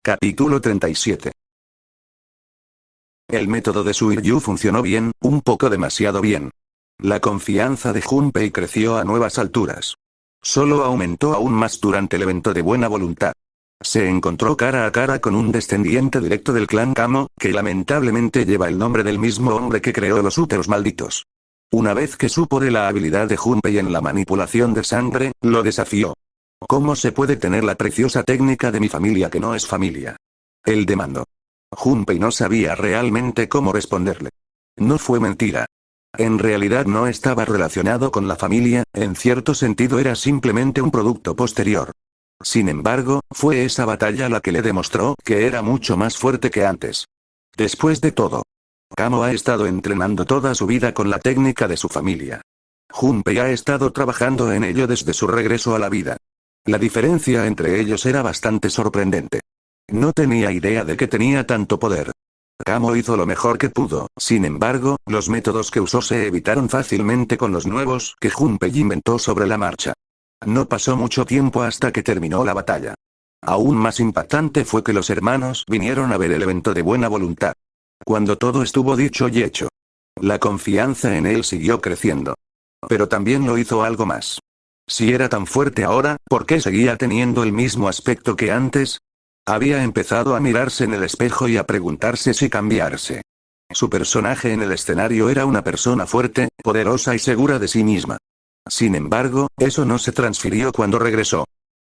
Capítulo 37. El método de Suiryu funcionó bien, un poco demasiado bien. La confianza de Junpei creció a nuevas alturas. Solo aumentó aún más durante el evento de buena voluntad. Se encontró cara a cara con un descendiente directo del clan Kamo, que lamentablemente lleva el nombre del mismo hombre que creó los úteros malditos. Una vez que supo de la habilidad de Junpei en la manipulación de sangre, lo desafió. ¿Cómo se puede tener la preciosa técnica de mi familia que no es familia? Él demandó. Junpei no sabía realmente cómo responderle. No fue mentira. En realidad no estaba relacionado con la familia, en cierto sentido era simplemente un producto posterior. Sin embargo, fue esa batalla la que le demostró que era mucho más fuerte que antes. Después de todo, Kamo ha estado entrenando toda su vida con la técnica de su familia. Junpei ha estado trabajando en ello desde su regreso a la vida. La diferencia entre ellos era bastante sorprendente. No tenía idea de que tenía tanto poder. Kamo hizo lo mejor que pudo, sin embargo, los métodos que usó se evitaron fácilmente con los nuevos que Junpei inventó sobre la marcha. No pasó mucho tiempo hasta que terminó la batalla. Aún más impactante fue que los hermanos vinieron a ver el evento de buena voluntad. Cuando todo estuvo dicho y hecho, la confianza en él siguió creciendo. Pero también lo hizo algo más. Si era tan fuerte ahora, ¿por qué seguía teniendo el mismo aspecto que antes? Había empezado a mirarse en el espejo y a preguntarse si cambiarse. Su personaje en el escenario era una persona fuerte, poderosa y segura de sí misma. Sin embargo, eso no se transfirió cuando regresó.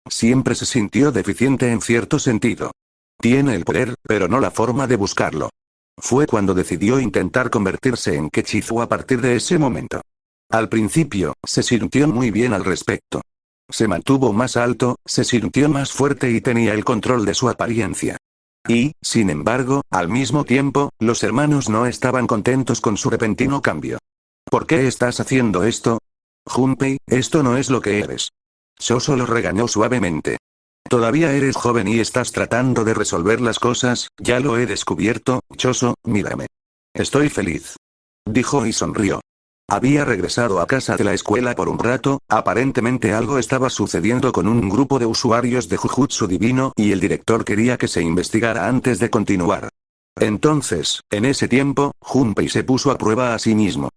Siempre se sintió deficiente en cierto sentido. Tiene el poder, pero no la forma de buscarlo. Fue cuando decidió intentar convertirse en Kechizu a partir de ese momento. Al principio, se sintió muy bien al respecto. Se mantuvo más alto, se sintió más fuerte y tenía el control de su apariencia. Y, sin embargo, al mismo tiempo, los hermanos no estaban contentos con su repentino cambio. ¿Por qué estás haciendo esto? Junpei, esto no es lo que eres. Choso lo regañó suavemente. Todavía eres joven y estás tratando de resolver las cosas, ya lo he descubierto, Choso, mírame. Estoy feliz. Dijo y sonrió. Había regresado a casa de la escuela por un rato, aparentemente algo estaba sucediendo con un grupo de usuarios de Jujutsu Divino y el director quería que se investigara antes de continuar. Entonces, en ese tiempo, Junpei se puso a prueba a sí mismo.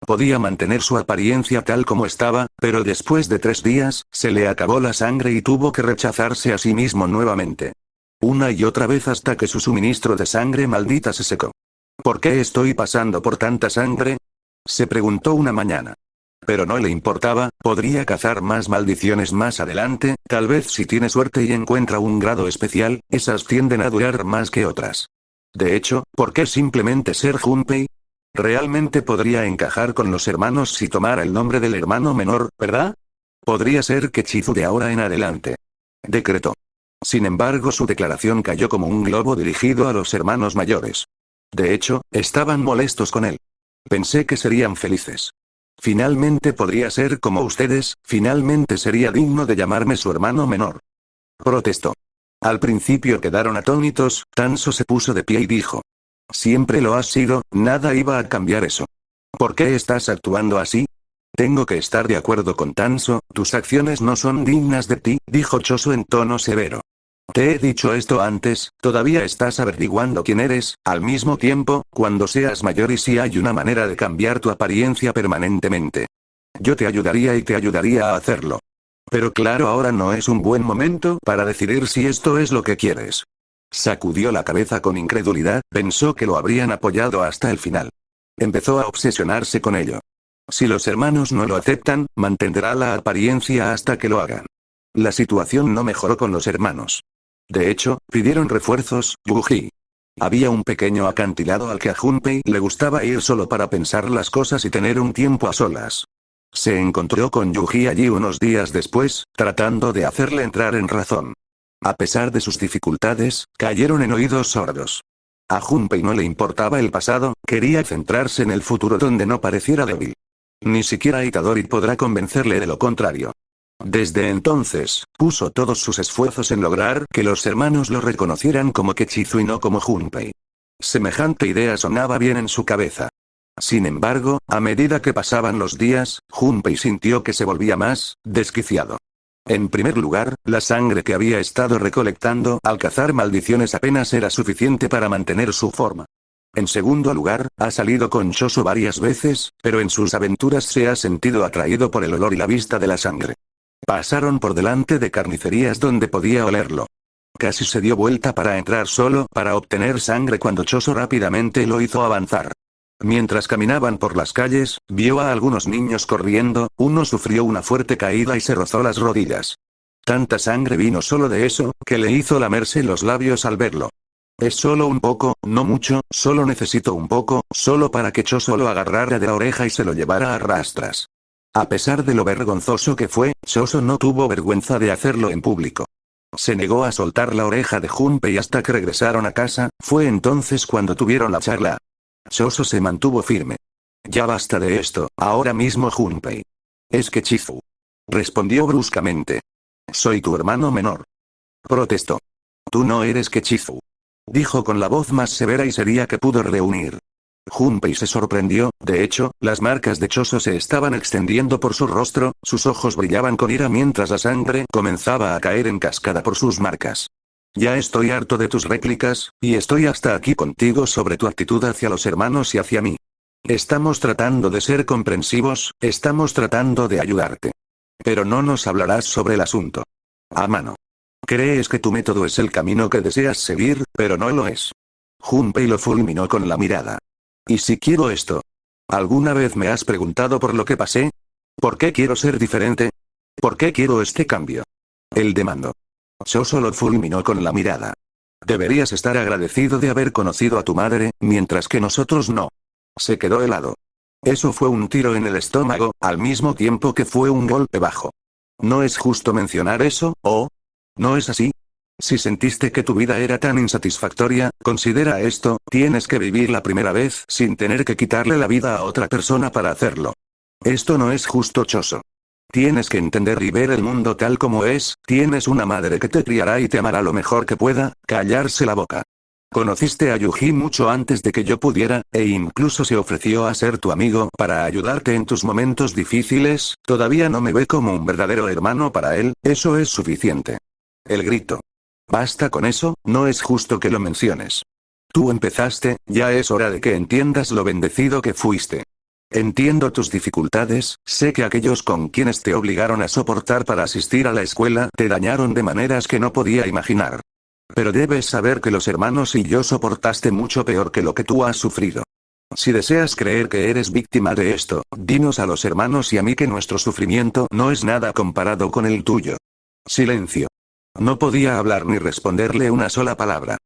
Podía mantener su apariencia tal como estaba, pero después de 3 días, se le acabó la sangre y tuvo que rechazarse a sí mismo nuevamente. Una y otra vez hasta que su suministro de sangre maldita se secó. ¿Por qué estoy pasando por tanta sangre? Se preguntó una mañana. Pero no le importaba, podría cazar más maldiciones más adelante, tal vez si tiene suerte y encuentra un grado especial, esas tienden a durar más que otras. De hecho, ¿por qué simplemente ser Junpei? Realmente podría encajar con los hermanos si tomara el nombre del hermano menor, ¿verdad? Podría ser Kechizu de ahora en adelante. Decretó. Sin embargo, su declaración cayó como un globo dirigido a los hermanos mayores. De hecho, estaban molestos con él. Pensé que serían felices. Finalmente podría ser como ustedes, finalmente sería digno de llamarme su hermano menor. Protestó. Al principio quedaron atónitos, Tanso se puso de pie y dijo. Siempre lo has sido, nada iba a cambiar eso. ¿Por qué estás actuando así? Tengo que estar de acuerdo con Tanso, tus acciones no son dignas de ti, dijo Choso en tono severo. Te he dicho esto antes, todavía estás averiguando quién eres, al mismo tiempo, cuando seas mayor y si hay una manera de cambiar tu apariencia permanentemente. Yo te ayudaría y te ayudaría a hacerlo. Pero claro, ahora no es un buen momento para decidir si esto es lo que quieres. Sacudió la cabeza con incredulidad, pensó que lo habrían apoyado hasta el final. Empezó a obsesionarse con ello. Si los hermanos no lo aceptan, mantendrá la apariencia hasta que lo hagan. La situación no mejoró con los hermanos. De hecho, pidieron refuerzos, Yuji. Había un pequeño acantilado al que a Junpei le gustaba ir solo para pensar las cosas y tener un tiempo a solas. Se encontró con Yuji allí unos días después, tratando de hacerle entrar en razón. A pesar de sus dificultades, cayeron en oídos sordos. A Junpei no le importaba el pasado, quería centrarse en el futuro donde no pareciera débil. Ni siquiera Itadori podrá convencerle de lo contrario. Desde entonces, puso todos sus esfuerzos en lograr que los hermanos lo reconocieran como Kechizu y no como Junpei. Semejante idea sonaba bien en su cabeza. Sin embargo, a medida que pasaban los días, Junpei sintió que se volvía más desquiciado. En primer lugar, la sangre que había estado recolectando al cazar maldiciones apenas era suficiente para mantener su forma. En segundo lugar, ha salido con Choso varias veces, pero en sus aventuras se ha sentido atraído por el olor y la vista de la sangre. Pasaron por delante de carnicerías donde podía olerlo. Casi se dio vuelta para entrar solo para obtener sangre cuando Choso rápidamente lo hizo avanzar. Mientras caminaban por las calles, vio a algunos niños corriendo, uno sufrió una fuerte caída y se rozó las rodillas. Tanta sangre vino solo de eso, que le hizo lamerse los labios al verlo. Es solo un poco, no mucho, solo necesito un poco, solo para que Choso lo agarrara de la oreja y se lo llevara a rastras. A pesar de lo vergonzoso que fue, Choso no tuvo vergüenza de hacerlo en público. Se negó a soltar la oreja de Junpei hasta que regresaron a casa, fue entonces cuando tuvieron la charla. Choso se mantuvo firme. Ya basta de esto, ahora mismo Junpei. Es que Chifu. Respondió bruscamente. Soy tu hermano menor. Protestó. Tú no eres Kechifu. Dijo con la voz más severa y seria que pudo reunir. Junpei se sorprendió, de hecho, las marcas de Choso se estaban extendiendo por su rostro, sus ojos brillaban con ira mientras la sangre comenzaba a caer en cascada por sus marcas. Ya estoy harto de tus réplicas, y estoy hasta aquí contigo sobre tu actitud hacia los hermanos y hacia mí. Estamos tratando de ser comprensivos, estamos tratando de ayudarte. Pero no nos hablarás sobre el asunto. A mano. Crees que tu método es el camino que deseas seguir, pero no lo es. Junpei lo fulminó con la mirada. ¿Y si quiero esto? ¿Alguna vez me has preguntado por lo que pasé? ¿Por qué quiero ser diferente? ¿Por qué quiero este cambio? Él demandó. Choso lo fulminó con la mirada. Deberías estar agradecido de haber conocido a tu madre, mientras que nosotros no. Se quedó helado. Eso fue un tiro en el estómago, al mismo tiempo que fue un golpe bajo. ¿No es justo mencionar eso, oh? ¿No es así? Si sentiste que tu vida era tan insatisfactoria, considera esto, tienes que vivir la primera vez sin tener que quitarle la vida a otra persona para hacerlo. Esto no es justo, Choso. Tienes que entender y ver el mundo tal como es, tienes una madre que te criará y te amará lo mejor que pueda, callarse la boca. Conociste a Yuji mucho antes de que yo pudiera, e incluso se ofreció a ser tu amigo para ayudarte en tus momentos difíciles, todavía no me ve como un verdadero hermano para él, eso es suficiente. El grito. Basta con eso, no es justo que lo menciones. Tú empezaste, ya es hora de que entiendas lo bendecido que fuiste. Entiendo tus dificultades, sé que aquellos con quienes te obligaron a soportar para asistir a la escuela te dañaron de maneras que no podía imaginar. Pero debes saber que los hermanos y yo soportaste mucho peor que lo que tú has sufrido. Si deseas creer que eres víctima de esto, dinos a los hermanos y a mí que nuestro sufrimiento no es nada comparado con el tuyo. Silencio. No podía hablar ni responderle una sola palabra.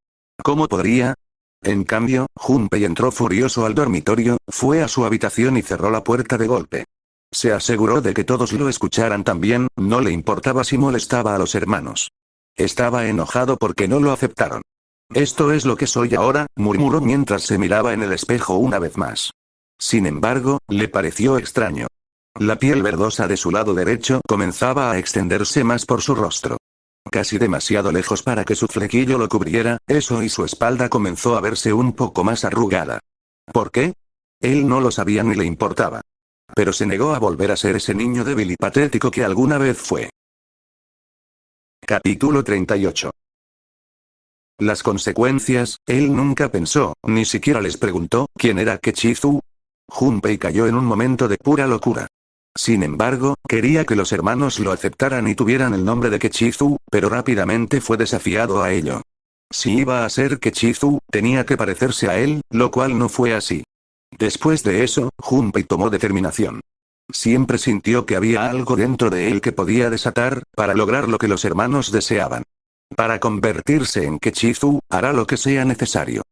¿Cómo podría? En cambio, Junpei entró furioso al dormitorio, fue a su habitación y cerró la puerta de golpe. Se aseguró de que todos lo escucharan también, no le importaba si molestaba a los hermanos. Estaba enojado porque no lo aceptaron. Esto es lo que soy ahora, murmuró mientras se miraba en el espejo una vez más. Sin embargo, le pareció extraño. La piel verdosa de su lado derecho comenzaba a extenderse más por su rostro. Casi demasiado lejos para que su flequillo lo cubriera, eso y su espalda comenzó a verse un poco más arrugada. ¿Por qué? Él no lo sabía ni le importaba. Pero se negó a volver a ser ese niño débil y patético que alguna vez fue. Capítulo 38. Las consecuencias, él nunca pensó, ni siquiera les preguntó, ¿quién era Kechizu? Junpei cayó en un momento de pura locura. Sin embargo, quería que los hermanos lo aceptaran y tuvieran el nombre de Kechizu, pero rápidamente fue desafiado a ello. Si iba a ser Kechizu, tenía que parecerse a él, lo cual no fue así. Después de eso, Junpei tomó determinación. Siempre sintió que había algo dentro de él que podía desatar, para lograr lo que los hermanos deseaban. Para convertirse en Kechizu, hará lo que sea necesario.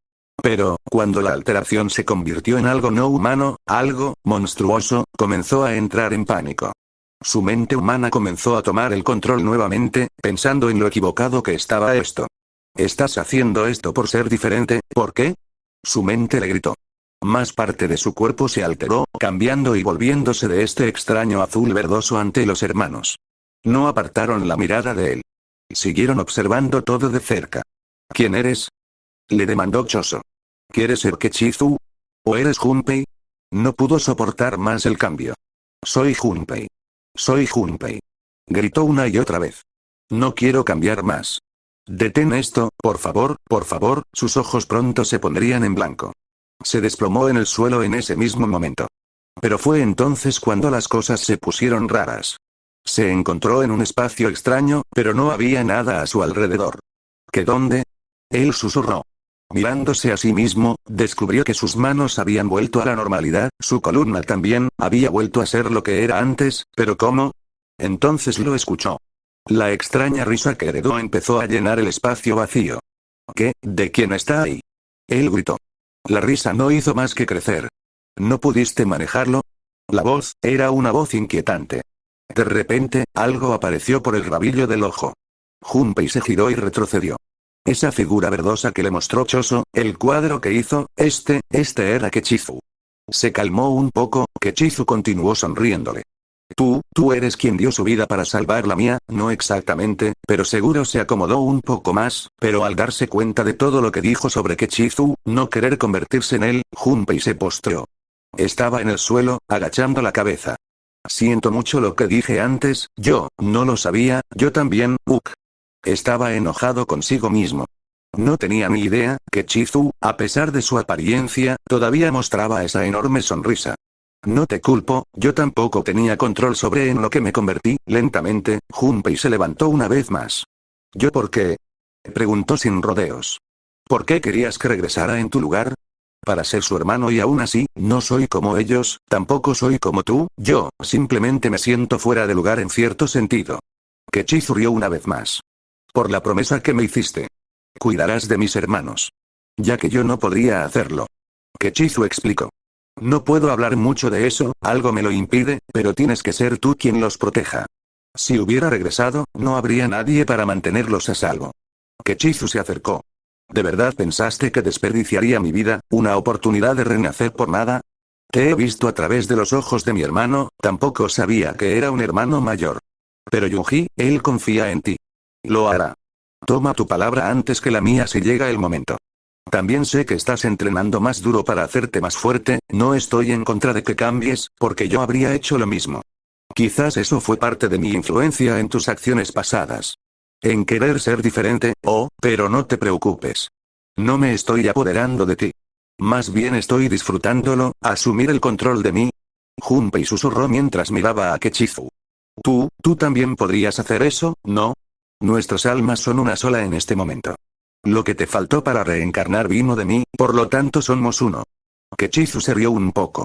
Pero, cuando la alteración se convirtió en algo no humano, algo monstruoso, comenzó a entrar en pánico. Su mente humana comenzó a tomar el control nuevamente, pensando en lo equivocado que estaba esto. ¿Estás haciendo esto por ser diferente? ¿Por qué? Su mente le gritó. Más parte de su cuerpo se alteró, cambiando y volviéndose de este extraño azul verdoso ante los hermanos. No apartaron la mirada de él. Siguieron observando todo de cerca. ¿Quién eres? Le demandó Choso. ¿Quieres ser Kechizu? ¿O eres Junpei? No pudo soportar más el cambio. Soy Junpei. Soy Junpei. Gritó una y otra vez. No quiero cambiar más. Detén esto, por favor, sus ojos pronto se pondrían en blanco. Se desplomó en el suelo en ese mismo momento. Pero fue entonces cuando las cosas se pusieron raras. Se encontró en un espacio extraño, pero no había nada a su alrededor. ¿Qué dónde? Él susurró. Mirándose a sí mismo, descubrió que sus manos habían vuelto a la normalidad, su columna también, había vuelto a ser lo que era antes, pero ¿cómo? Entonces lo escuchó. La extraña risa que heredó empezó a llenar el espacio vacío. ¿Qué? ¿De quién está ahí? Él gritó. La risa no hizo más que crecer. ¿No pudiste manejarlo? La voz, era una voz inquietante. De repente, algo apareció por el rabillo del ojo. Junpei se giró y retrocedió. Esa figura verdosa que le mostró Choso, el cuadro que hizo, este era Kechizu. Se calmó un poco, Kechizu continuó sonriéndole. Tú eres quien dio su vida para salvar la mía, no exactamente, pero seguro se acomodó un poco más, pero al darse cuenta de todo lo que dijo sobre Kechizu, no querer convertirse en él, Junpei se postró. Estaba en el suelo, agachando la cabeza. Siento mucho lo que dije antes, yo, no lo sabía, yo también, Estaba enojado consigo mismo. No tenía ni idea, que Chizu, a pesar de su apariencia, todavía mostraba esa enorme sonrisa. No te culpo, yo tampoco tenía control sobre en lo que me convertí, lentamente, Junpei se levantó una vez más. ¿Yo por qué? Preguntó sin rodeos. ¿Por qué querías que regresara en tu lugar? Para ser su hermano y aún así, no soy como ellos, tampoco soy como tú, yo, simplemente me siento fuera de lugar en cierto sentido. Kechizu rió una vez más. Por la promesa que me hiciste. Cuidarás de mis hermanos. Ya que yo no podría hacerlo. Kechizu explicó. No puedo hablar mucho de eso, algo me lo impide, pero tienes que ser tú quien los proteja. Si hubiera regresado, no habría nadie para mantenerlos a salvo. Kechizu se acercó. ¿De verdad pensaste que desperdiciaría mi vida, una oportunidad de renacer por nada? Te he visto a través de los ojos de mi hermano, tampoco sabía que era un hermano mayor. Pero Yuji, él confía en ti. Lo hará. Toma tu palabra antes que la mía si llega el momento. También sé que estás entrenando más duro para hacerte más fuerte, no estoy en contra de que cambies, porque yo habría hecho lo mismo. Quizás eso fue parte de mi influencia en tus acciones pasadas. En querer ser diferente, pero no te preocupes. No me estoy apoderando de ti. Más bien estoy disfrutándolo, asumir el control de mí. Junpei susurró mientras miraba a Kechizu. Tú también podrías hacer eso, ¿no? Nuestras almas son una sola en este momento. Lo que te faltó para reencarnar vino de mí, por lo tanto somos uno. Kechizu se rió un poco.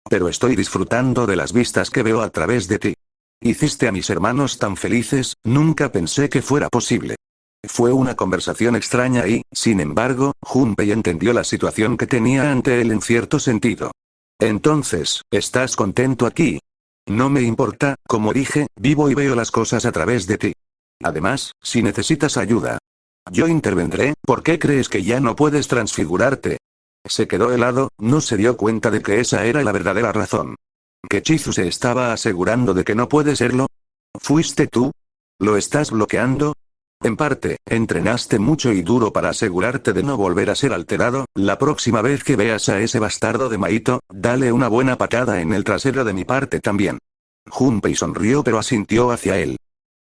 Pero estoy disfrutando de las vistas que veo a través de ti. Hiciste a mis hermanos tan felices, nunca pensé que fuera posible. Fue una conversación extraña y, sin embargo, Junpei entendió la situación que tenía ante él en cierto sentido. Entonces, ¿estás contento aquí? No me importa, como dije, vivo y veo las cosas a través de ti. Además, si necesitas ayuda, yo intervendré. ¿Por qué crees que ya no puedes transfigurarte? Se quedó helado, no se dio cuenta de que esa era la verdadera razón. ¿Kechizu se estaba asegurando de que no puede serlo? ¿Fuiste tú? ¿Lo estás bloqueando? En parte, entrenaste mucho y duro para asegurarte de no volver a ser alterado. La próxima vez que veas a ese bastardo de Maito, dale una buena patada en el trasero de mi parte también. Junpei sonrió pero asintió hacia él.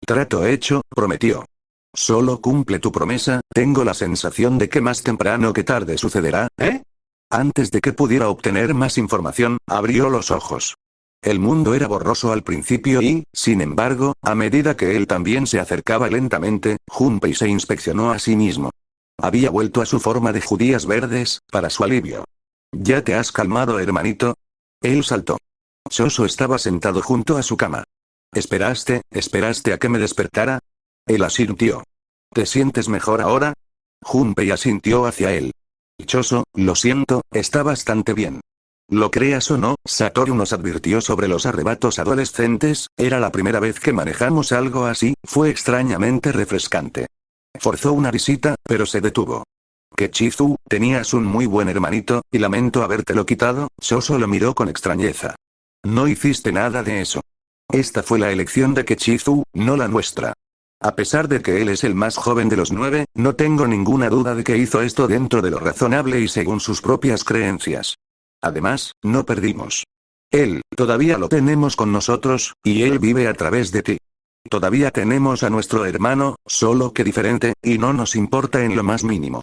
Trato hecho, prometió. Solo cumple tu promesa, tengo la sensación de que más temprano que tarde sucederá, ¿eh? Antes de que pudiera obtener más información, abrió los ojos. El mundo era borroso al principio y, sin embargo, a medida que él también se acercaba lentamente, Junpei se inspeccionó a sí mismo. Había vuelto a su forma de judías verdes, para su alivio. ¿Ya te has calmado, hermanito? Él saltó. Choso estaba sentado junto a su cama. ¿Esperaste a que me despertara? Él asintió. ¿Te sientes mejor ahora? Junpei asintió hacia él. Choso, lo siento, está bastante bien. Lo creas o no, Satoru nos advirtió sobre los arrebatos adolescentes, era la primera vez que manejamos algo así, fue extrañamente refrescante. Forzó una risita, pero se detuvo. Kechizu, tenías un muy buen hermanito, y lamento habértelo quitado. Choso lo miró con extrañeza. No hiciste nada de eso. Esta fue la elección de Kechizu, no la nuestra. A pesar de que él es el más joven de los 9, no tengo ninguna duda de que hizo esto dentro de lo razonable y según sus propias creencias. Además, no perdimos. Él, todavía lo tenemos con nosotros, y él vive a través de ti. Todavía tenemos a nuestro hermano, solo que diferente, y no nos importa en lo más mínimo.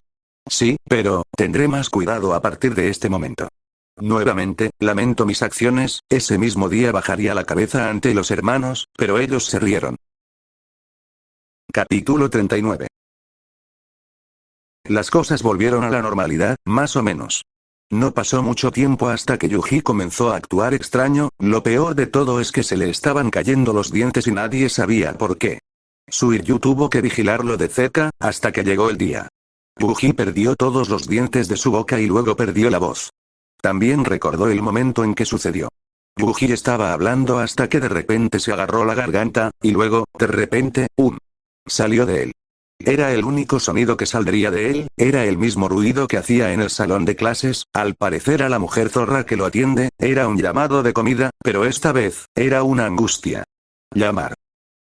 Sí, pero, tendré más cuidado a partir de este momento. Nuevamente, lamento mis acciones, ese mismo día bajaría la cabeza ante los hermanos, pero ellos se rieron. Capítulo 39. Las cosas volvieron a la normalidad, más o menos. No pasó mucho tiempo hasta que Yuji comenzó a actuar extraño, lo peor de todo es que se le estaban cayendo los dientes y nadie sabía por qué. Suiryu tuvo que vigilarlo de cerca, hasta que llegó el día. Yuji perdió todos los dientes de su boca y luego perdió la voz. También recordó el momento en que sucedió. Yuji estaba hablando hasta que de repente se agarró la garganta, y luego, de repente, salió de él. Era el único sonido que saldría de él, era el mismo ruido que hacía en el salón de clases, al parecer a la mujer zorra que lo atiende, era un llamado de comida, pero esta vez, era una angustia. Llamar.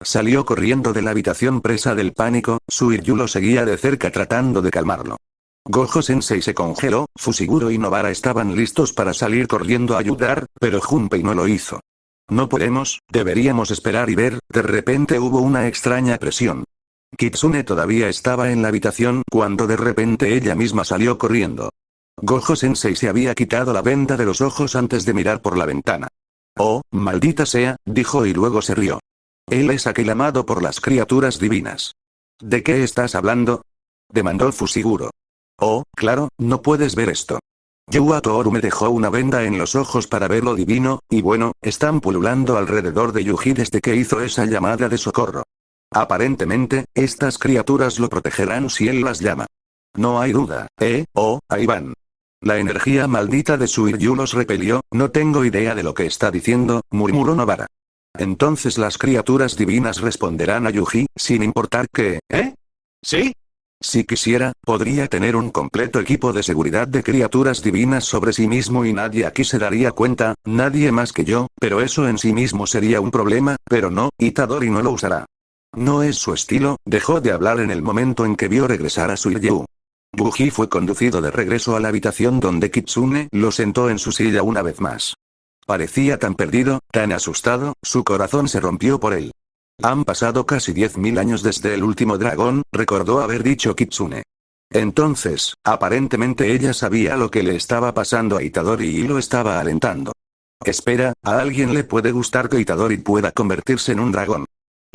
Salió corriendo de la habitación presa del pánico, Suiryu lo seguía de cerca tratando de calmarlo. Gojo-sensei se congeló, Fushiguro y Nobara estaban listos para salir corriendo a ayudar, pero Junpei no lo hizo. No podemos, deberíamos esperar y ver, de repente hubo una extraña presión. Kitsune todavía estaba en la habitación cuando de repente ella misma salió corriendo. Gojo-sensei se había quitado la venda de los ojos antes de mirar por la ventana. Oh, maldita sea, dijo y luego se rió. Él es aquel amado por las criaturas divinas. ¿De qué estás hablando?, demandó Fushiguro. Oh, claro, no puedes ver esto. Yua Toru me dejó una venda en los ojos para ver lo divino, y bueno, están pululando alrededor de Yuji desde que hizo esa llamada de socorro. Aparentemente, estas criaturas lo protegerán si él las llama. No hay duda, ahí van. La energía maldita de Suiryu los repelió, no tengo idea de lo que está diciendo, murmuró Nobara. Entonces las criaturas divinas responderán a Yuji, sin importar que, ¿Sí? Si quisiera, podría tener un completo equipo de seguridad de criaturas divinas sobre sí mismo y nadie aquí se daría cuenta, nadie más que yo, pero eso en sí mismo sería un problema, pero no, Itadori no lo usará. No es su estilo, dejó de hablar en el momento en que vio regresar a Suiryu. Yuji fue conducido de regreso a la habitación donde Kitsune lo sentó en su silla una vez más. Parecía tan perdido, tan asustado, su corazón se rompió por él. Han pasado casi 10.000 años desde el último dragón, recordó haber dicho Kitsune. Entonces, aparentemente ella sabía lo que le estaba pasando a Itadori y lo estaba alentando. Espera, ¿a alguien le puede gustar que Itadori pueda convertirse en un dragón?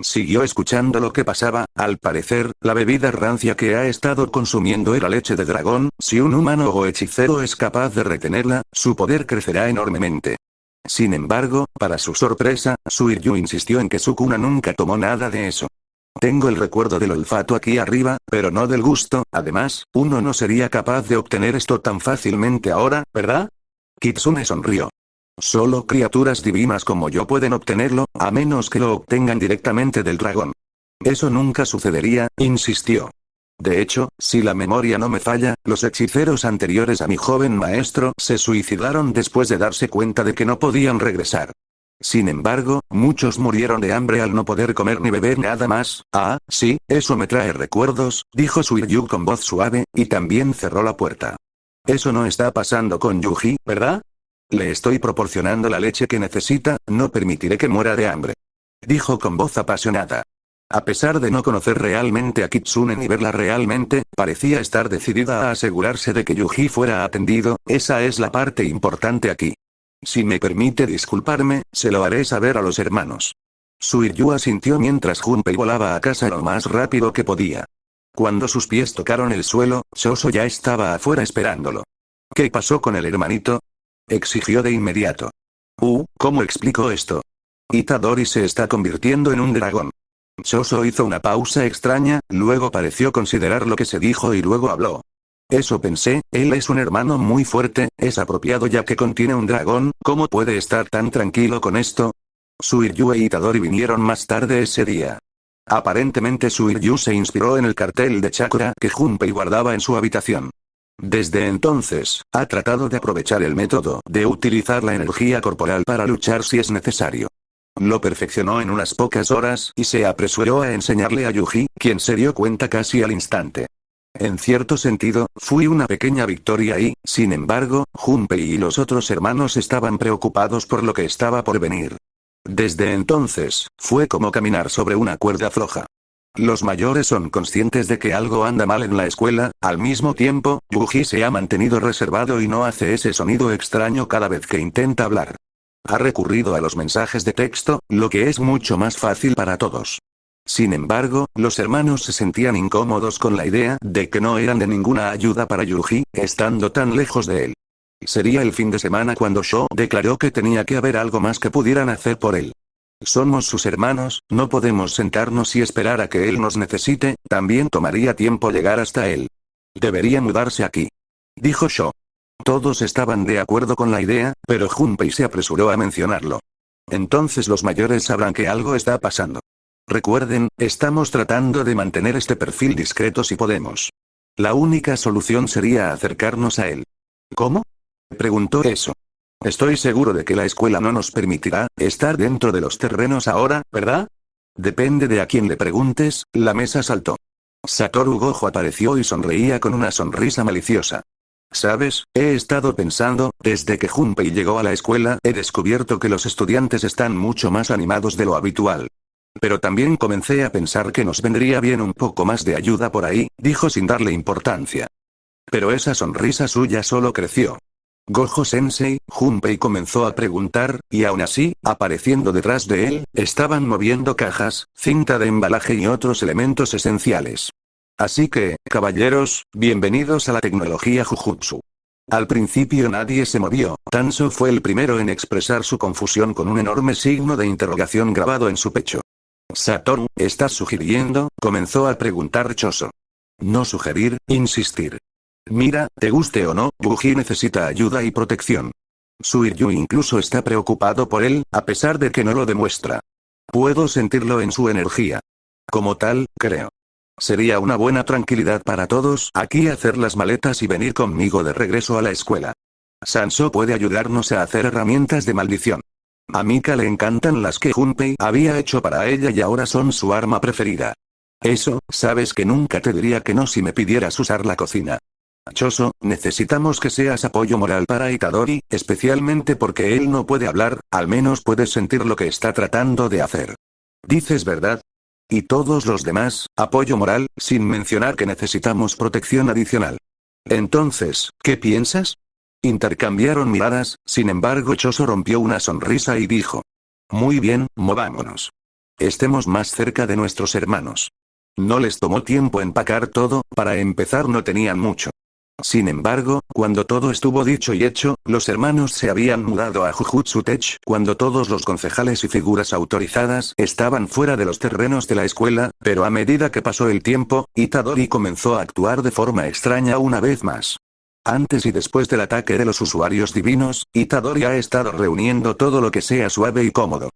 Siguió escuchando lo que pasaba, al parecer, la bebida rancia que ha estado consumiendo era leche de dragón, si un humano o hechicero es capaz de retenerla, su poder crecerá enormemente. Sin embargo, para su sorpresa, Suiryu insistió en que Sukuna nunca tomó nada de eso. Tengo el recuerdo del olfato aquí arriba, pero no del gusto, además, uno no sería capaz de obtener esto tan fácilmente ahora, ¿verdad? Kitsune sonrió. Solo criaturas divinas como yo pueden obtenerlo, a menos que lo obtengan directamente del dragón. Eso nunca sucedería, insistió. De hecho, si la memoria no me falla, los hechiceros anteriores a mi joven maestro se suicidaron después de darse cuenta de que no podían regresar. Sin embargo, muchos murieron de hambre al no poder comer ni beber nada más. Ah, sí, eso me trae recuerdos, dijo Suiryu con voz suave, y también cerró la puerta. Eso no está pasando con Yuji, ¿verdad? Le estoy proporcionando la leche que necesita, no permitiré que muera de hambre. Dijo con voz apasionada. A pesar de no conocer realmente a Kitsune ni verla realmente, parecía estar decidida a asegurarse de que Yuji fuera atendido, esa es la parte importante aquí. Si me permite disculparme, se lo haré saber a los hermanos. Suiryu asintió mientras Junpei volaba a casa lo más rápido que podía. Cuando sus pies tocaron el suelo, Choso ya estaba afuera esperándolo. ¿Qué pasó con el hermanito?, exigió de inmediato. ¿Cómo explico esto? Itadori se está convirtiendo en un dragón. Choso hizo una pausa extraña, luego pareció considerar lo que se dijo y luego habló. Eso pensé, él es un hermano muy fuerte, es apropiado ya que contiene un dragón, ¿cómo puede estar tan tranquilo con esto? Suiryu e Itadori vinieron más tarde ese día. Aparentemente Suiryu se inspiró en el cartel de chakra que Junpei guardaba en su habitación. Desde entonces, ha tratado de aprovechar el método de utilizar la energía corporal para luchar si es necesario. Lo perfeccionó en unas pocas horas y se apresuró a enseñarle a Yuji, quien se dio cuenta casi al instante. En cierto sentido, fue una pequeña victoria y, sin embargo, Junpei y los otros hermanos estaban preocupados por lo que estaba por venir. Desde entonces, fue como caminar sobre una cuerda floja. Los mayores son conscientes de que algo anda mal en la escuela, al mismo tiempo, Yuji se ha mantenido reservado y no hace ese sonido extraño cada vez que intenta hablar. Ha recurrido a los mensajes de texto, lo que es mucho más fácil para todos. Sin embargo, los hermanos se sentían incómodos con la idea de que no eran de ninguna ayuda para Yuji, estando tan lejos de él. Sería el fin de semana cuando Sho declaró que tenía que haber algo más que pudieran hacer por él. Somos sus hermanos, no podemos sentarnos y esperar a que él nos necesite, también tomaría tiempo llegar hasta él. Debería mudarse aquí, dijo Sho. Todos estaban de acuerdo con la idea, pero Junpei se apresuró a mencionarlo. Entonces los mayores sabrán que algo está pasando. Recuerden, estamos tratando de mantener este perfil discreto si podemos. La única solución sería acercarnos a él. ¿Cómo? Preguntó eso. Estoy seguro de que la escuela no nos permitirá estar dentro de los terrenos ahora, ¿verdad? Depende de a quién le preguntes, la mesa saltó. Satoru Gojo apareció y sonreía con una sonrisa maliciosa. ¿Sabes? He estado pensando, desde que Junpei llegó a la escuela, he descubierto que los estudiantes están mucho más animados de lo habitual. Pero también comencé a pensar que nos vendría bien un poco más de ayuda por ahí, dijo sin darle importancia. Pero esa sonrisa suya solo creció. Gojo-sensei, Junpei comenzó a preguntar, y aún así, apareciendo detrás de él, estaban moviendo cajas, cinta de embalaje y otros elementos esenciales. Así que, caballeros, bienvenidos a la tecnología Jujutsu. Al principio nadie se movió, Tanso fue el primero en expresar su confusión con un enorme signo de interrogación grabado en su pecho. Satoru, ¿estás sugiriendo? Comenzó a preguntar Choso. No sugerir, insistir. Mira, te guste o no, Yuji necesita ayuda y protección. Suiryu incluso está preocupado por él, a pesar de que no lo demuestra. Puedo sentirlo en su energía. Como tal, creo. Sería una buena tranquilidad para todos aquí hacer las maletas y venir conmigo de regreso a la escuela. Sanso puede ayudarnos a hacer herramientas de maldición. A Mika le encantan las que Junpei había hecho para ella y ahora son su arma preferida. Eso, sabes que nunca te diría que no si me pidieras usar la cocina. Choso, necesitamos que seas apoyo moral para Itadori, especialmente porque él no puede hablar, al menos puedes sentir lo que está tratando de hacer. ¿Dices verdad? Y todos los demás, apoyo moral, sin mencionar que necesitamos protección adicional. Entonces, ¿qué piensas? Intercambiaron miradas, sin embargo Choso rompió una sonrisa y dijo. Muy bien, movámonos. Estemos más cerca de nuestros hermanos. No les tomó tiempo empacar todo, para empezar no tenían mucho. Sin embargo, cuando todo estuvo dicho y hecho, los hermanos se habían mudado a Jujutsu Tech cuando todos los concejales y figuras autorizadas estaban fuera de los terrenos de la escuela, pero a medida que pasó el tiempo, Itadori comenzó a actuar de forma extraña una vez más. Antes y después del ataque de los usuarios divinos, Itadori ha estado reuniendo todo lo que sea suave y cómodo.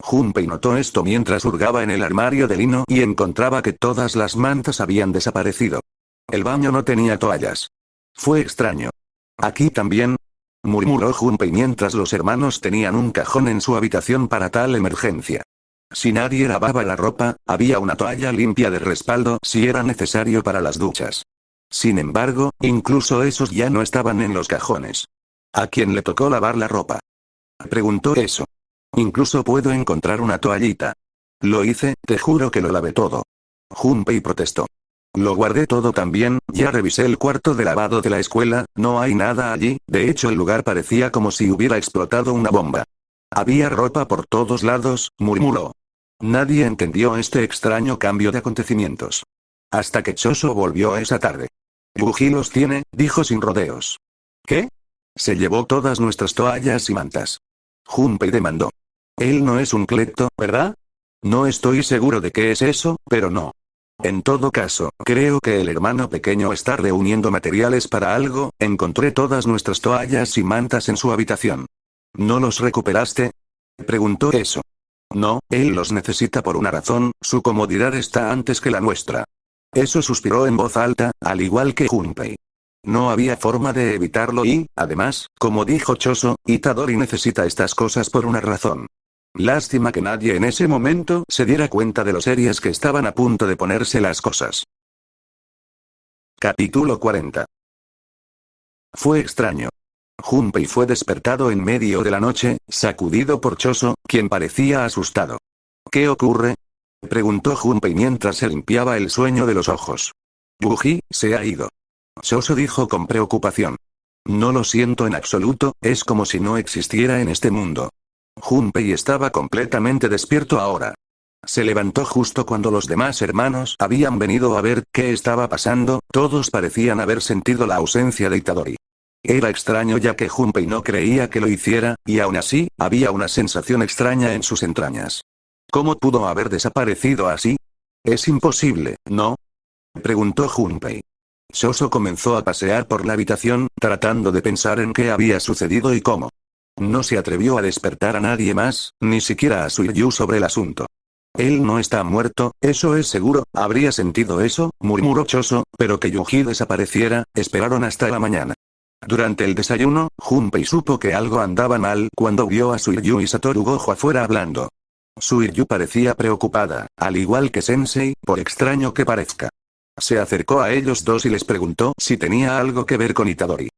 Junpei notó esto mientras hurgaba en el armario de lino y encontraba que todas las mantas habían desaparecido. El baño no tenía toallas. Fue extraño. ¿Aquí también? Murmuró Junpei mientras los hermanos tenían un cajón en su habitación para tal emergencia. Si nadie lavaba la ropa, había una toalla limpia de respaldo si era necesario para las duchas. Sin embargo, incluso esos ya no estaban en los cajones. ¿A quién le tocó lavar la ropa? Preguntó eso. Incluso puedo encontrar una toallita. Lo hice, te juro que lo lavé todo. Junpei protestó. Lo guardé todo también, ya revisé el cuarto de lavado de la escuela, no hay nada allí, de hecho el lugar parecía como si hubiera explotado una bomba. Había ropa por todos lados, murmuró. Nadie entendió este extraño cambio de acontecimientos. Hasta que Choso volvió esa tarde. Yuji los tiene, dijo sin rodeos. ¿Qué? Se llevó todas nuestras toallas y mantas. Junpei demandó. Él no es un clepto, ¿verdad? No estoy seguro de qué es eso, pero no. En todo caso, creo que el hermano pequeño está reuniendo materiales para algo, encontré todas nuestras toallas y mantas en su habitación. ¿No los recuperaste? Preguntó eso. No, él los necesita por una razón, su comodidad está antes que la nuestra. Eso suspiró en voz alta, al igual que Junpei. No había forma de evitarlo y, además, como dijo Choso, Itadori necesita estas cosas por una razón. Lástima que nadie en ese momento se diera cuenta de lo serias que estaban a punto de ponerse las cosas. Capítulo 40. Fue extraño. Junpei fue despertado en medio de la noche, sacudido por Choso, quien parecía asustado. ¿Qué ocurre? Preguntó Junpei mientras se limpiaba el sueño de los ojos. Yuji, se ha ido. Choso dijo con preocupación. No lo siento en absoluto, es como si no existiera en este mundo. Junpei estaba completamente despierto ahora. Se levantó justo cuando los demás hermanos habían venido a ver qué estaba pasando, todos parecían haber sentido la ausencia de Itadori. Era extraño ya que Junpei no creía que lo hiciera, y aún así, había una sensación extraña en sus entrañas. ¿Cómo pudo haber desaparecido así? Es imposible, ¿no? Preguntó Junpei. Choso comenzó a pasear por la habitación, tratando de pensar en qué había sucedido y cómo. No se atrevió a despertar a nadie más, ni siquiera a Suiryu sobre el asunto. Él no está muerto, eso es seguro, habría sentido eso, murmuró Choso, pero que Yuji desapareciera, esperaron hasta la mañana. Durante el desayuno, Junpei supo que algo andaba mal cuando vio a Suiryu y Satoru Gojo afuera hablando. Suiryu parecía preocupada, al igual que Sensei, por extraño que parezca. Se acercó a ellos dos y les preguntó si tenía algo que ver con Itadori.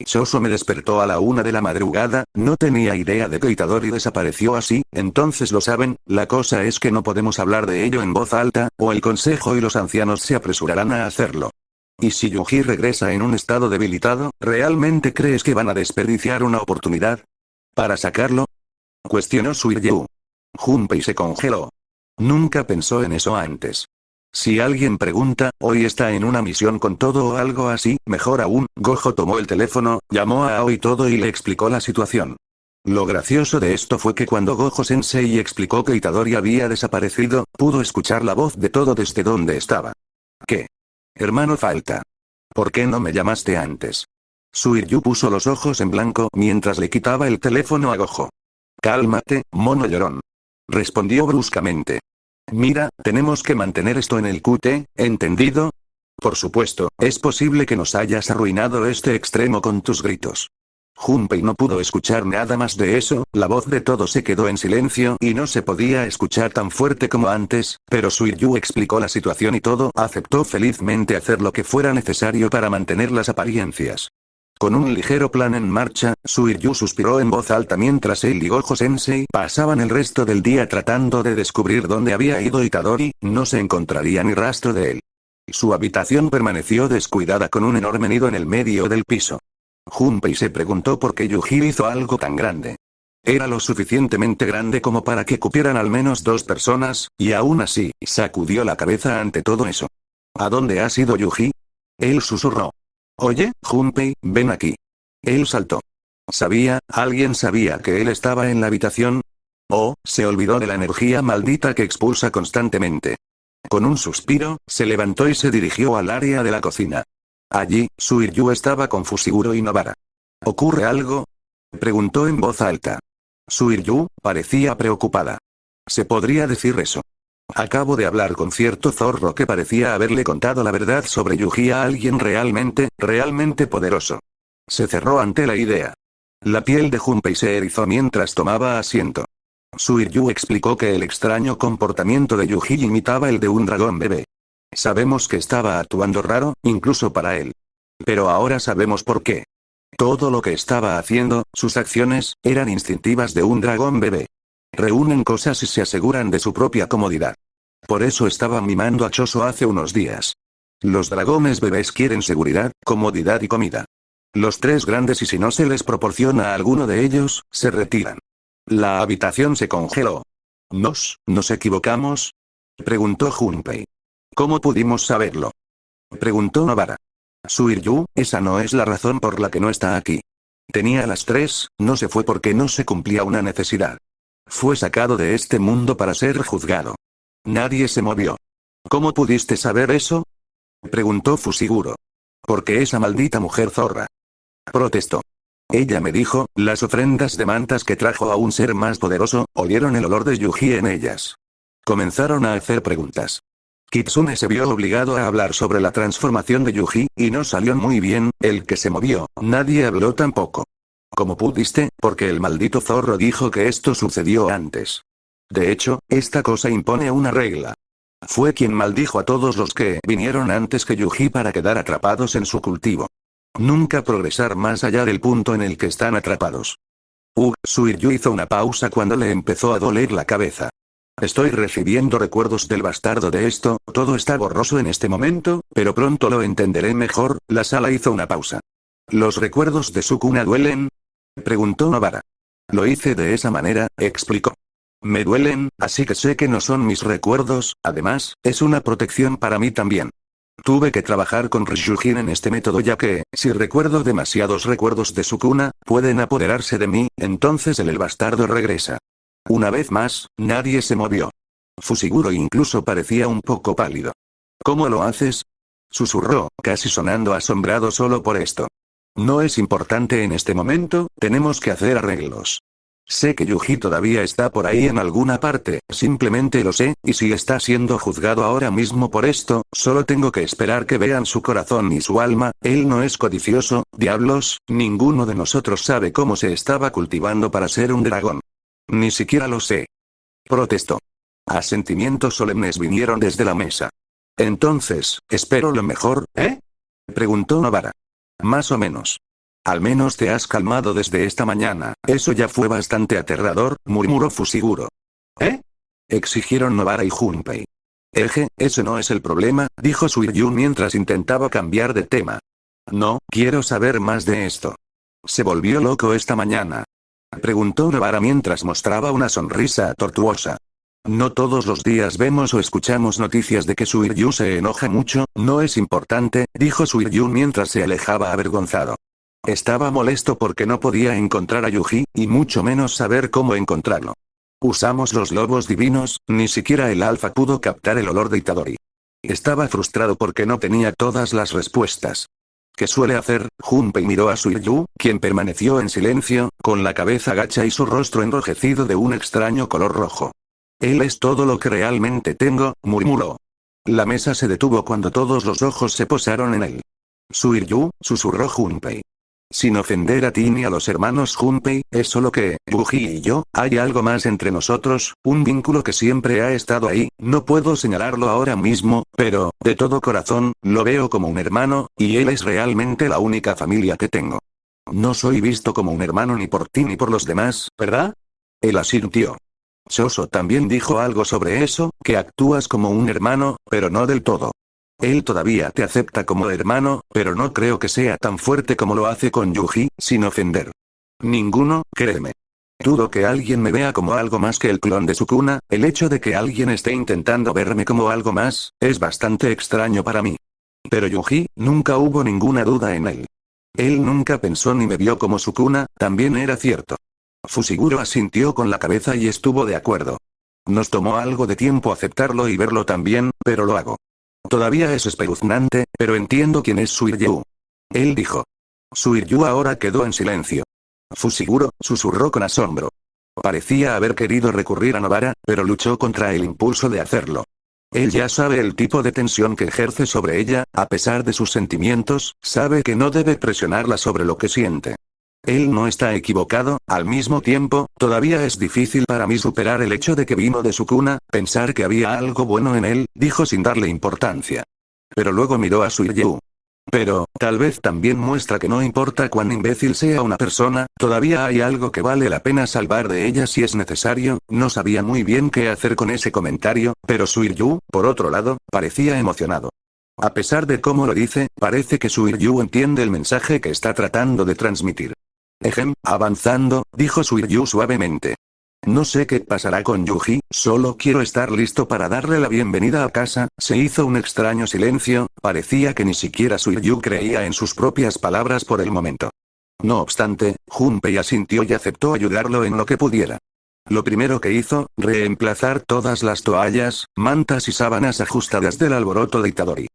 Choso me despertó a la 1 de la madrugada, no tenía idea de que Itadori desapareció así, entonces lo saben, la cosa es que no podemos hablar de ello en voz alta, o el consejo y los ancianos se apresurarán a hacerlo. ¿Y si Yuji regresa en un estado debilitado, realmente crees que van a desperdiciar una oportunidad para sacarlo? Cuestionó Suiryu. Junpei se congeló. Nunca pensó en eso antes. Si alguien pregunta, hoy está en una misión con todo o algo así, mejor aún, Gojo tomó el teléfono, llamó a Aoi todo y le explicó la situación. Lo gracioso de esto fue que cuando Gojo Sensei explicó que Itadori había desaparecido, pudo escuchar la voz de todo desde donde estaba. ¿Qué? Hermano falta. ¿Por qué no me llamaste antes? Suiryu puso los ojos en blanco mientras le quitaba el teléfono a Gojo. Cálmate, mono llorón. Respondió bruscamente. Mira, tenemos que mantener esto en el QT, ¿entendido? Por supuesto, es posible que nos hayas arruinado este extremo con tus gritos. Junpei no pudo escuchar nada más de eso, la voz de todos se quedó en silencio y no se podía escuchar tan fuerte como antes, pero Suiryu explicó la situación y todo aceptó felizmente hacer lo que fuera necesario para mantener las apariencias. Con un ligero plan en marcha, Suiryu suspiró en voz alta mientras él y Gojo Sensei pasaban el resto del día tratando de descubrir dónde había ido Itadori, no se encontraría ni rastro de él. Su habitación permaneció descuidada con un enorme nido en el medio del piso. Junpei se preguntó por qué Yuji hizo algo tan grande. Era lo suficientemente grande como para que cupieran al menos 2 personas, y aún así, sacudió la cabeza ante todo eso. ¿A dónde has ido Yuji? Él susurró. Oye, Junpei, ven aquí. Él saltó. ¿Alguien sabía que él estaba en la habitación? Oh, se olvidó de la energía maldita que expulsa constantemente. Con un suspiro, se levantó y se dirigió al área de la cocina. Allí, Suiryu estaba con Fushiguro y Nobara. ¿Ocurre algo? Preguntó en voz alta. Suiryu parecía preocupada. ¿Se podría decir eso? Acabo de hablar con cierto zorro que parecía haberle contado la verdad sobre Yuji a alguien realmente poderoso. Se cerró ante la idea. La piel de Junpei se erizó mientras tomaba asiento. Suiryu explicó que el extraño comportamiento de Yuji imitaba el de un dragón bebé. Sabemos que estaba actuando raro, incluso para él. Pero ahora sabemos por qué. Todo lo que estaba haciendo, sus acciones, eran instintivas de un dragón bebé. Reúnen cosas y se aseguran de su propia comodidad. Por eso estaba mimando a Choso hace unos días. Los dragones bebés quieren seguridad, comodidad y comida. Los 3 grandes y si no se les proporciona a alguno de ellos, se retiran. La habitación se congeló. ¿Nos equivocamos? Preguntó Junpei. ¿Cómo pudimos saberlo? Preguntó Nobara. Suiryu, esa no es la razón por la que no está aquí. Tenía las 3, no se fue porque no se cumplía una necesidad. Fue sacado de este mundo para ser juzgado. Nadie se movió. ¿Cómo pudiste saber eso? Preguntó Fushiguro. Porque esa maldita mujer zorra. Protestó. Ella me dijo, las ofrendas de mantas que trajo a un ser más poderoso, olieron el olor de Yuji en ellas. Comenzaron a hacer preguntas. Kitsune se vio obligado a hablar sobre la transformación de Yuji, y no salió muy bien, el que se movió, nadie habló tampoco. ¿Cómo pudiste? Porque el maldito zorro dijo que esto sucedió antes. De hecho, esta cosa impone una regla. Fue quien maldijo a todos los que vinieron antes que Yuji para quedar atrapados en su cultivo. Nunca progresar más allá del punto en el que están atrapados. Suiryu hizo una pausa cuando le empezó a doler la cabeza. Estoy recibiendo recuerdos del bastardo de esto, todo está borroso en este momento, pero pronto lo entenderé mejor. La sala hizo una pausa. ¿Los recuerdos de Sukuna duelen? Preguntó Nobara. Lo hice de esa manera, explicó. Me duelen, así que sé que no son mis recuerdos, además, es una protección para mí también. Tuve que trabajar con Ryujin en este método ya que, si recuerdo demasiados recuerdos de Sukuna, pueden apoderarse de mí, entonces el bastardo regresa. Una vez más, nadie se movió. Fushiguro incluso parecía un poco pálido. ¿Cómo lo haces? Susurró, casi sonando asombrado solo por esto. No es importante en este momento, tenemos que hacer arreglos. Sé que Yuji todavía está por ahí en alguna parte, simplemente lo sé, y si está siendo juzgado ahora mismo por esto, solo tengo que esperar que vean su corazón y su alma. Él no es codicioso, diablos, ninguno de nosotros sabe cómo se estaba cultivando para ser un dragón. Ni siquiera lo sé. Protestó. Asentimientos solemnes vinieron desde la mesa. Entonces, espero lo mejor, ¿eh? Preguntó Nobara. Más o menos. Al menos te has calmado desde esta mañana, eso ya fue bastante aterrador, murmuró Fushiguro. ¿Eh? Exigieron Nobara y Junpei. Ese no es el problema, dijo Suiryu mientras intentaba cambiar de tema. No, quiero saber más de esto. ¿Se volvió loco esta mañana? Preguntó Nobara mientras mostraba una sonrisa tortuosa. No todos los días vemos o escuchamos noticias de que Suiryu se enoja mucho, no es importante, dijo Suiryu mientras se alejaba avergonzado. Estaba molesto porque no podía encontrar a Yuji, y mucho menos saber cómo encontrarlo. Usamos los lobos divinos, ni siquiera el alfa pudo captar el olor de Itadori. Estaba frustrado porque no tenía todas las respuestas. ¿Qué suele hacer? Junpei miró a Suiryu, quien permaneció en silencio, con la cabeza gacha y su rostro enrojecido de un extraño color rojo. Él es todo lo que realmente tengo, murmuró. La mesa se detuvo cuando todos los ojos se posaron en él. Suiryu, susurró Junpei. Sin ofender a ti ni a los hermanos Junpei, es solo que, Yuji y yo, hay algo más entre nosotros, un vínculo que siempre ha estado ahí, no puedo señalarlo ahora mismo, pero, de todo corazón, lo veo como un hermano, y él es realmente la única familia que tengo. No soy visto como un hermano ni por ti ni por los demás, ¿verdad? Él asintió. Choso también dijo algo sobre eso, que actúas como un hermano, pero no del todo. Él todavía te acepta como hermano, pero no creo que sea tan fuerte como lo hace con Yuji, sin ofender. Ninguno, créeme. Dudo que alguien me vea como algo más que el clon de Sukuna, el hecho de que alguien esté intentando verme como algo más, es bastante extraño para mí. Pero Yuji, nunca hubo ninguna duda en él. Él nunca pensó ni me vio como Sukuna, también era cierto. Fushiguro asintió con la cabeza y estuvo de acuerdo. Nos tomó algo de tiempo aceptarlo y verlo también, pero lo hago. Todavía es espeluznante, pero entiendo quién es Suiryu. Él dijo. Suiryu ahora quedó en silencio. Fushiguro, susurró con asombro. Parecía haber querido recurrir a Nobara, pero luchó contra el impulso de hacerlo. Él ya sabe el tipo de tensión que ejerce sobre ella, a pesar de sus sentimientos, sabe que no debe presionarla sobre lo que siente. Él no está equivocado, al mismo tiempo, todavía es difícil para mí superar el hecho de que vino de Sukuna, pensar que había algo bueno en él, dijo sin darle importancia. Pero luego miró a Suiryu. Pero, tal vez también muestra que no importa cuán imbécil sea una persona, todavía hay algo que vale la pena salvar de ella si es necesario. No sabía muy bien qué hacer con ese comentario, pero Suiryu, por otro lado, parecía emocionado. A pesar de cómo lo dice, parece que Suiryu entiende el mensaje que está tratando de transmitir. Avanzando, dijo Suiryu suavemente. No sé qué pasará con Yuji, solo quiero estar listo para darle la bienvenida a casa. Se hizo un extraño silencio, parecía que ni siquiera Suiryu creía en sus propias palabras por el momento. No obstante, Junpei asintió y aceptó ayudarlo en lo que pudiera. Lo primero que hizo, reemplazar todas las toallas, mantas y sábanas ajustadas del alboroto de Itadori.